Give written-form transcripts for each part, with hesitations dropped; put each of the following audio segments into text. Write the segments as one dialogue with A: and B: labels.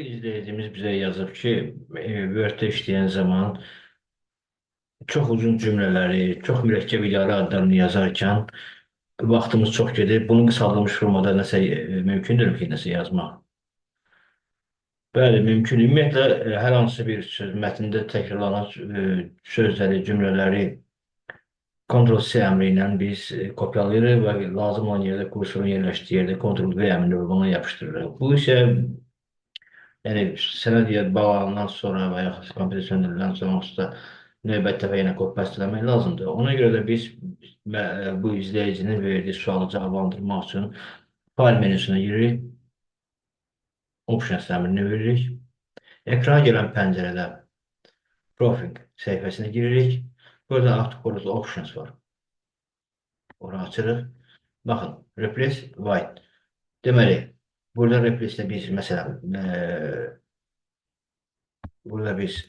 A: İzleyicimiz bize yazıp ki Word'de işleyen zaman çok uzun cümleleri, çok mürekkep idare adlarını yazarken vaxtımız çox gedir. Bunu qısaldılmış formada nəsə mümkündür ki, nəsə yazmaq? Bəli, mümkün. Ümumiyyətlə, hər hansı bir söz, mətndə təkrarlanan sözləri, cümlələri Ctrl+C əmri ilə biz kopyalayırıq və lazım olan yerdə kursorun yerləşdiyi yerdə Ctrl+V əmri ilə ona yapışdırırıq. Bu isə yəni sənəd bağlanandan sonra və yaxud kompüter söndürüləndən sonra onsuz da növbəti dəfə yenə kopyasələmək lazımdır. Ona görə də biz bu izləyicinin verdiyi sualı cavablandırmaq üçün fayl menüsünə giririk, Options əmrini veririk. Ekrana gələn pəncərədə Profil səhifəsinə giririk. Burada Autocorrect Options var. Onu açırıq. Baxın, Replace White. Deməli, burada Replace-də biz məsələn, burada biz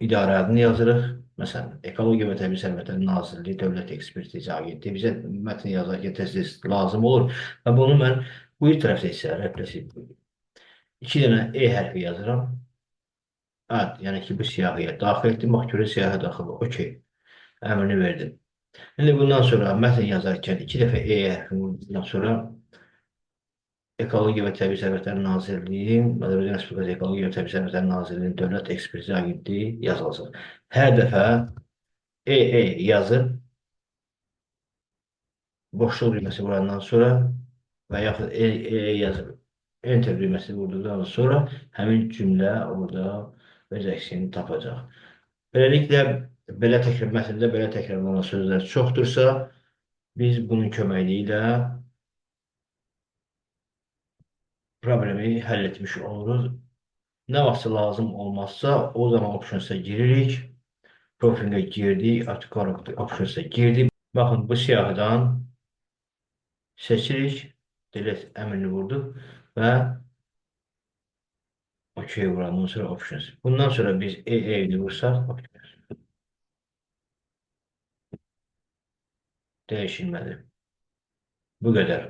A: İdarə adını yazırıq. Məsələn, Ekologiya və Təbii Sərvətlər Nazirliyi Dövlət Ekspertiza Agentliyi bizə mətn yazarkən tez-tez lazım olur. Və bunu mən bu tərəfdə isə repressiv 2 dənə E hərfi yazıram. Ad, yəni ki, bu siyahıya daxil etdim. Bax, görə siyahı daxil. OK. Əmrini verdim. İndi bundan sonra mətn yazarkən 2 dəfə E hərfini vurduqdan sonra Ekologiya və Təbii Sərvətlər Nazirliyi, Azərbaycan Respublikası Ekologiya və Təbii Sərvətlər Nazirliyinin Dövlət Ekspertiza Agentliyi yazılacaq. Hər dəfə EE yazıb, boşluq düyməsi vurandan sonra və yaxud EE yazıb, Enter düyməsi vurduqdan sonra həmin cümlə orada öz əksini tapacaq. Beləliklə, mətndə belə təkrarlanan sözlər çoxdursa, biz bunun köməkliyi ilə problemi həll etmiş oluruz. Nə vaxtsa lazım olmazsa, o zaman Options'a giririk. Profilə girdik, Autocorrect Options'a girdik. Baxın, bu siyahıdan seçirik. Delete əmrini vurduq və OK vurandan sonra Options. Bundan sonra biz EE-ni vursaq, dəyişilmədi. Bu qədər.